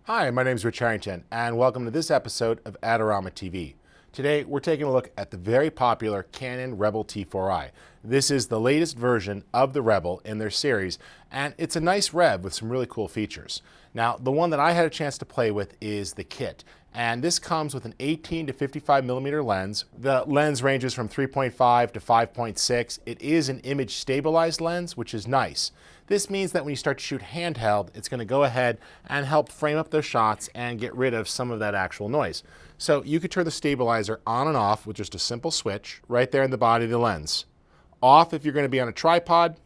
Hi, my name is Rich Harrington, and welcome to this episode of Adorama TV. Today, we're taking a look at the very popular Canon Rebel T4i. This is the latest version of the Rebel in their series, and it's a nice Reb with some really cool features. Now, the one that I had a chance to play with is the kit, and this comes with an 18 to 55 millimeter lens. The lens ranges from 3.5 to 5.6. It is an image stabilized lens, which is nice. This means that when you start to shoot handheld, it's going to go ahead and help frame up those shots and get rid of some of that actual noise. So you could turn the stabilizer on and off with just a simple switch right there in the body of the lens. Off if you're going to be on a tripod,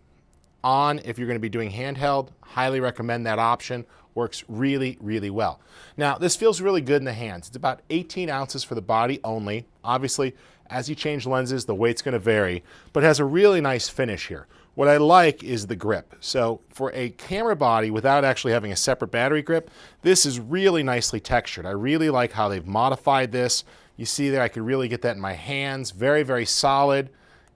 on if you're going to be doing handheld. Highly recommend that option. Works really, really well. Now, this feels really good in the hands. It's about 18 ounces for the body only. Obviously, as you change lenses, the weight's going to vary, but it has a really nice finish here. What I like is the grip. So for a camera body without actually having a separate battery grip, this is really nicely textured. I really like how they've modified this. You see there, I could really get that in my hands. Very, very solid,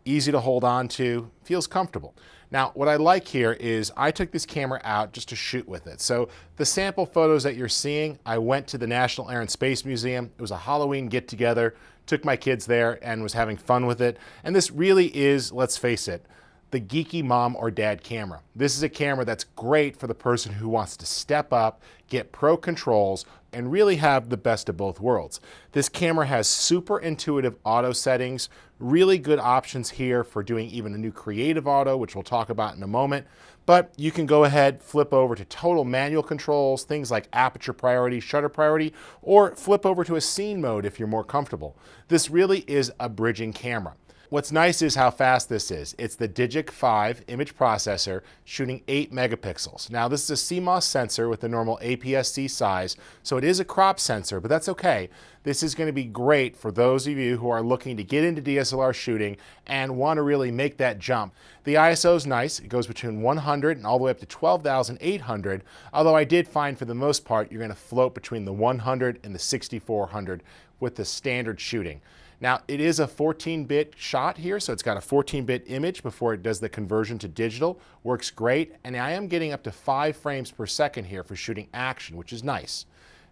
easy to hold on to, feels comfortable. Now, what I like here is I took this camera out just to shoot with it. So the sample photos that you're seeing, I went to the National Air and Space Museum. It was a Halloween get-together, took my kids there and was having fun with it. And this really is, let's face it, the geeky mom or dad camera. This is a camera that's great for the person who wants to step up, get pro controls, and really have the best of both worlds. This camera has super intuitive auto settings, really good options here for doing even a new creative auto, which we'll talk about in a moment. But you can go ahead, flip over to total manual controls, things like aperture priority, shutter priority, or flip over to a scene mode if you're more comfortable. This really is a bridging camera. What's nice is how fast this is. It's the Digic 5 image processor shooting 8 megapixels. Now this is a CMOS sensor with the normal APS-C size, so it is a crop sensor, but that's okay. This is going to be great for those of you who are looking to get into DSLR shooting and want to really make that jump. The ISO is nice. It goes between 100 and all the way up to 12,800, although I did find for the most part you're going to float between the 100 and the 6400 with the standard shooting. Now, it is a 14-bit shot here, so it's got a 14-bit image before it does the conversion to digital. Works great, and I am getting up to 5 frames per second here for shooting action, which is nice.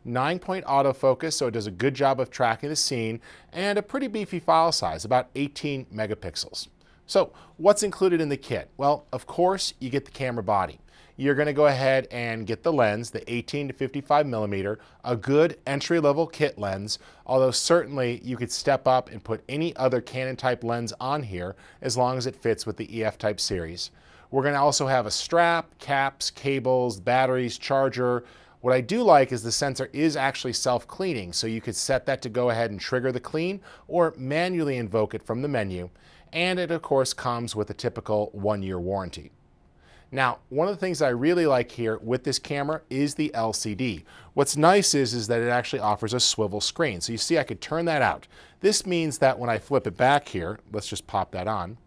9-point autofocus, so it does a good job of tracking the scene, and a pretty beefy file size, about 18 megapixels. So, what's included in the kit? Well, of course, you get the camera body. You're going to go ahead and get the lens, the 18 to 55 millimeter, a good entry-level kit lens, although certainly you could step up and put any other Canon type lens on here as long as it fits with the EF type series. We're going to also have a strap, caps, cables, batteries, charger. What I do like is the sensor is actually self-cleaning, so you could set that to go ahead and trigger the clean or manually invoke it from the menu. And it, of course, comes with a typical 1-year warranty. Now, one of the things I really like here with this camera is the LCD. What's nice is that it actually offers a swivel screen. So you see I could turn that out. This means that when I flip it back here, let's just pop that on,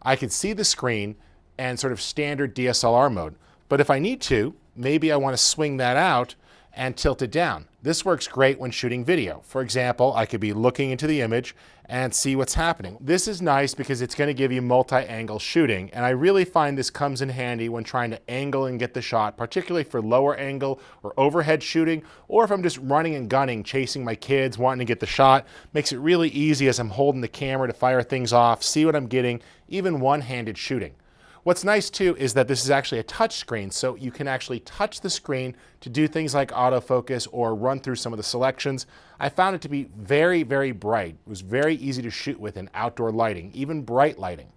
I can see the screen and sort of standard DSLR mode. But if I need to, maybe I want to swing that out and tilt it down. This works great when shooting video. For example, I could be looking into the image and see what's happening. This is nice because it's going to give you multi-angle shooting, and I really find this comes in handy when trying to angle and get the shot, particularly for lower angle or overhead shooting, or if I'm just running and gunning, chasing my kids, wanting to get the shot. Makes it really easy as I'm holding the camera to fire things off, see what I'm getting, even one-handed shooting. What's nice too is that this is actually a touch screen, so you can actually touch the screen to do things like autofocus or run through some of the selections. I found it to be very, very bright. It was very easy to shoot with in outdoor lighting, even bright lighting.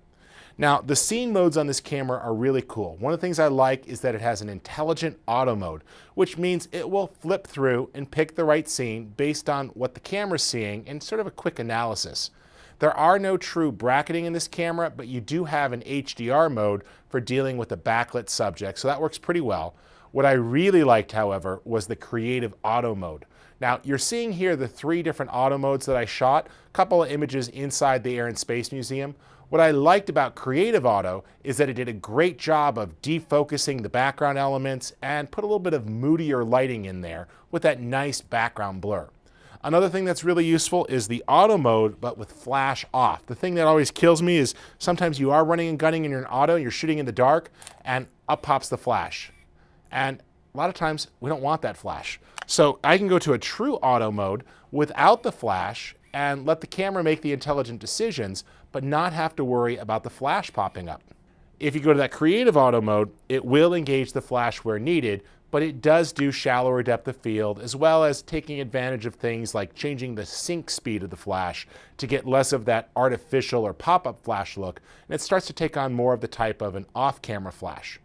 Now, the scene modes on this camera are really cool. One of the things I like is that it has an intelligent auto mode, which means it will flip through and pick the right scene based on what the camera's seeing and sort of a quick analysis. There are no true bracketing in this camera, but you do have an HDR mode for dealing with a backlit subject, so that works pretty well. What I really liked, however, was the creative auto mode. Now, you're seeing here the 3 different auto modes that I shot, a couple of images inside the Air and Space Museum. What I liked about creative auto is that it did a great job of defocusing the background elements and put a little bit of moodier lighting in there with that nice background blur. Another thing that's really useful is the auto mode, but with flash off. The thing that always kills me is sometimes you are running and gunning and you're in auto and you're shooting in the dark and up pops the flash. And a lot of times we don't want that flash. So I can go to a true auto mode without the flash and let the camera make the intelligent decisions, but not have to worry about the flash popping up. If you go to that creative auto mode, it will engage the flash where needed, but it does do shallower depth of field, as well as taking advantage of things like changing the sync speed of the flash to get less of that artificial or pop-up flash look, and it starts to take on more of the type of an off-camera flash.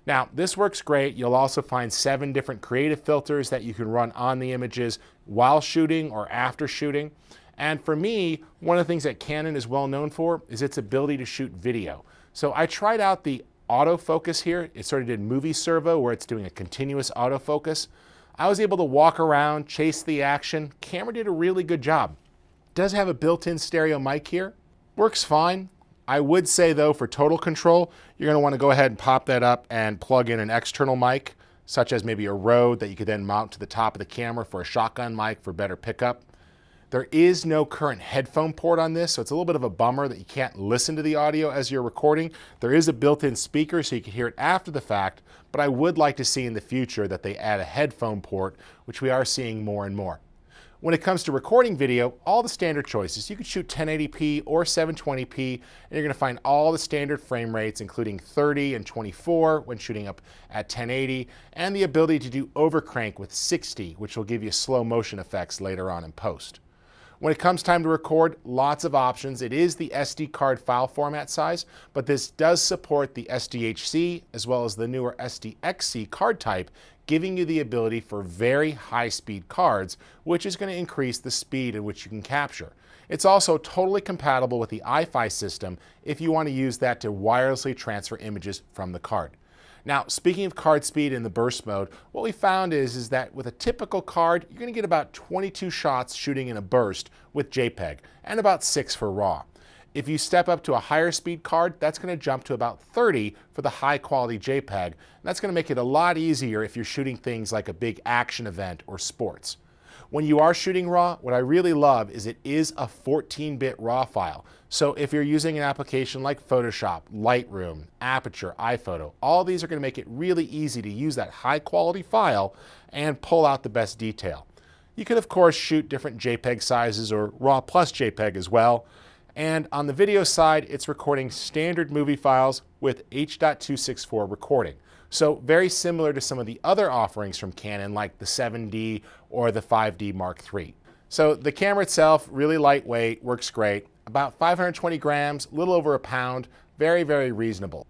Now, this works great. You'll also find 7 different creative filters that you can run on the images while shooting or after shooting. And for me, one of the things that Canon is well known for is its ability to shoot video. So I tried out the autofocus here. It sort of did movie servo where it's doing a continuous autofocus. I was able to walk around, chase the action. Camera did a really good job. It does have a built-in stereo mic here. Works fine. I would say though, for total control, you're going to want to go ahead and pop that up and plug in an external mic, such as maybe a Rode that you could then mount to the top of the camera for a shotgun mic for better pickup. There is no current headphone port on this, so it's a little bit of a bummer that you can't listen to the audio as you're recording. There is a built-in speaker so you can hear it after the fact, but I would like to see in the future that they add a headphone port, which we are seeing more and more. When it comes to recording video, all the standard choices. You could shoot 1080p or 720p, and you're going to find all the standard frame rates, including 30 and 24 when shooting up at 1080, and the ability to do overcrank with 60, which will give you slow motion effects later on in post. When it comes time to record, lots of options. It is the SD card file format size, but this does support the SDHC as well as the newer SDXC card type, giving you the ability for very high-speed cards, which is going to increase the speed in which you can capture. It's also totally compatible with the iFi system if you want to use that to wirelessly transfer images from the card. Now, speaking of card speed in the burst mode, what we found is that with a typical card, you're going to get about 22 shots shooting in a burst with JPEG, and about 6 for RAW. If you step up to a higher speed card, that's going to jump to about 30 for the high quality JPEG, and that's going to make it a lot easier if you're shooting things like a big action event or sports. When you are shooting RAW, what I really love is it is a 14-bit RAW file. So if you're using an application like Photoshop, Lightroom, Aperture, iPhoto, all these are going to make it really easy to use that high-quality file and pull out the best detail. You can, of course, shoot different JPEG sizes or RAW plus JPEG as well. And on the video side, it's recording standard movie files with H.264 recording. So very similar to some of the other offerings from Canon like the 7D or the 5D Mark III. So the camera itself, really lightweight, works great. About 520 grams, a little over a pound, very, very reasonable.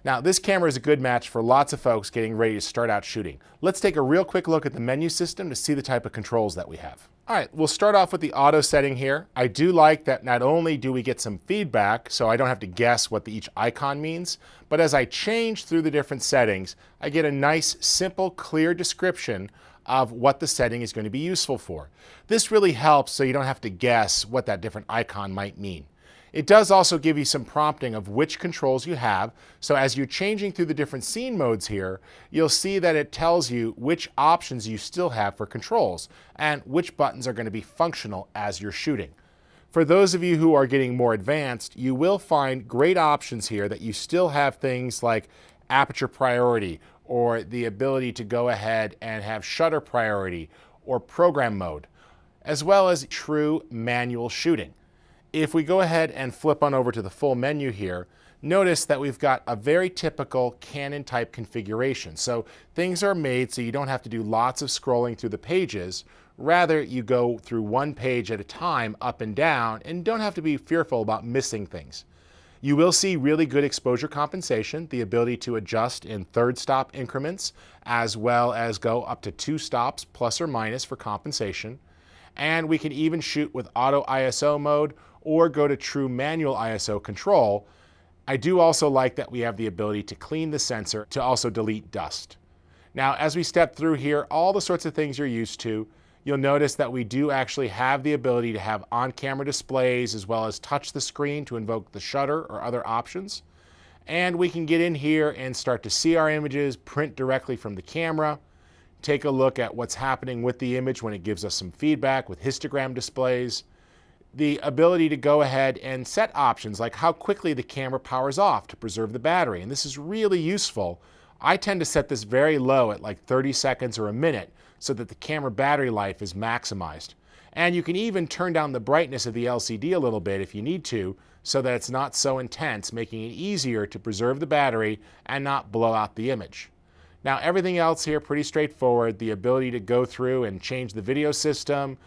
Now this camera is a good match for lots of folks getting ready to start out shooting. Let's take a real quick look at the menu system to see the type of controls that we have. All right, we'll start off with the auto setting here. I do like that not only do we get some feedback, so I don't have to guess what each icon means, but as I change through the different settings, I get a nice, simple, clear description of what the setting is going to be useful for. This really helps so you don't have to guess what that different icon might mean. It does also give you some prompting of which controls you have, so as you're changing through the different scene modes here, you'll see that it tells you which options you still have for controls and which buttons are going to be functional as you're shooting. For those of you who are getting more advanced, you will find great options here that you still have things like aperture priority or the ability to go ahead and have shutter priority or program mode, as well as true manual shooting. If we go ahead and flip on over to the full menu here, notice that we've got a very typical Canon type configuration. So things are made so you don't have to do lots of scrolling through the pages. Rather, you go through one page at a time, up and down, and don't have to be fearful about missing things. You will see really good exposure compensation, the ability to adjust in third stop increments, as well as go up to 2 stops plus or minus for compensation. And we can even shoot with auto ISO mode or go to true manual ISO control. I do also like that we have the ability to clean the sensor to also delete dust. Now, as we step through here, all the sorts of things you're used to, you'll notice that we do actually have the ability to have on-camera displays as well as touch the screen to invoke the shutter or other options. And we can get in here and start to see our images, print directly from the camera, take a look at what's happening with the image when it gives us some feedback with histogram displays, the ability to go ahead and set options like how quickly the camera powers off to preserve the battery. And this is really useful I tend to set this very low at like 30 seconds or a minute so that the camera battery life is maximized. And you can even turn down the brightness of the LCD a little bit if you need to, so that it's not so intense, making it easier to preserve the battery and not blow out the image. Now, everything else here pretty straightforward. The ability to go through and change the video system,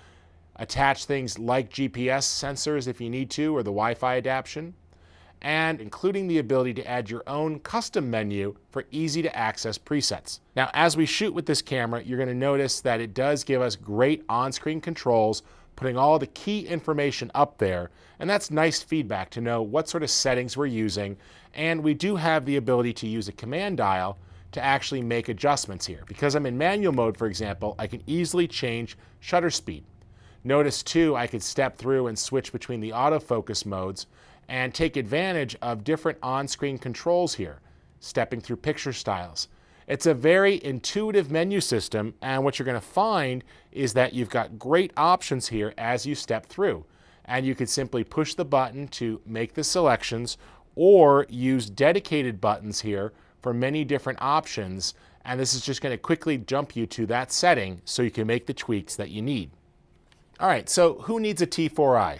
attach things like GPS sensors if you need to, or the Wi-Fi adaptation, and including the ability to add your own custom menu for easy to access presets. Now, as we shoot with this camera, you're going to notice that it does give us great on-screen controls, putting all the key information up there, and that's nice feedback to know what sort of settings we're using. And we do have the ability to use a command dial to actually make adjustments here. Because I'm in manual mode, for example, I can easily change shutter speed. Notice too, I could step through and switch between the autofocus modes and take advantage of different on-screen controls here, stepping through picture styles. It's a very intuitive menu system, and what you're going to find is that you've got great options here as you step through. And you could simply push the button to make the selections, or use dedicated buttons here for many different options, and this is just going to quickly jump you to that setting so you can make the tweaks that you need. All right, so who needs a T4i?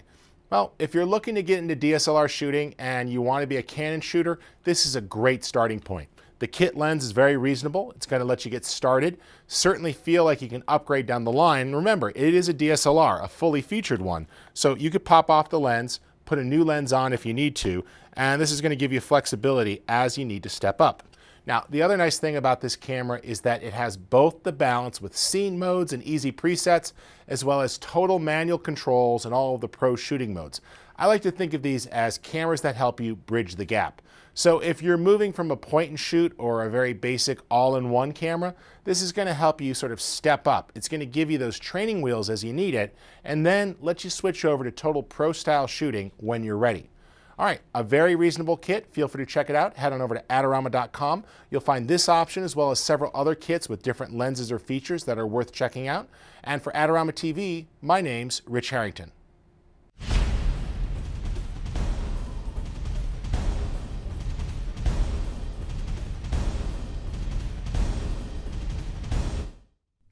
Well, if you're looking to get into DSLR shooting and you want to be a Canon shooter, this is a great starting point. The kit lens is very reasonable. It's going to let you get started. Certainly feel like you can upgrade down the line. Remember, it is a DSLR, a fully featured one. So you could pop off the lens, put a new lens on if you need to, and this is going to give you flexibility as you need to step up. Now, the other nice thing about this camera is that it has both the balance with scene modes and easy presets, as well as total manual controls and all of the pro shooting modes. I like to think of these as cameras that help you bridge the gap. So if you're moving from a point and shoot or a very basic all-in-one camera, this is going to help you sort of step up. It's going to give you those training wheels as you need it, and then let you switch over to total pro style shooting when you're ready. All right, a very reasonable kit. Feel free to check it out. Head on over to Adorama.com. You'll find this option as well as several other kits with different lenses or features that are worth checking out. And for Adorama TV, my name's Rich Harrington.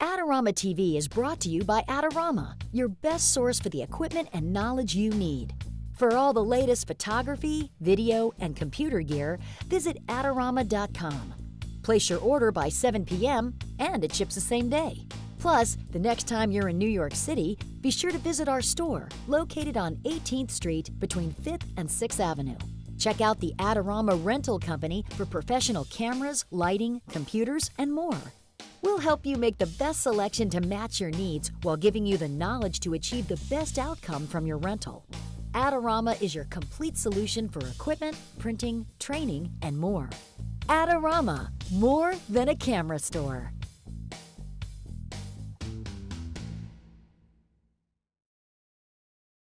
Adorama TV is brought to you by Adorama, your best source for the equipment and knowledge you need. For all the latest photography, video, and computer gear, visit Adorama.com. Place your order by 7 p.m. and it ships the same day. Plus, the next time you're in New York City, be sure to visit our store located on 18th Street between 5th and 6th Avenue. Check out the Adorama Rental Company for professional cameras, lighting, computers, and more. We'll help you make the best selection to match your needs while giving you the knowledge to achieve the best outcome from your rental. Adorama is your complete solution for equipment, printing, training, and more. Adorama, more than a camera store.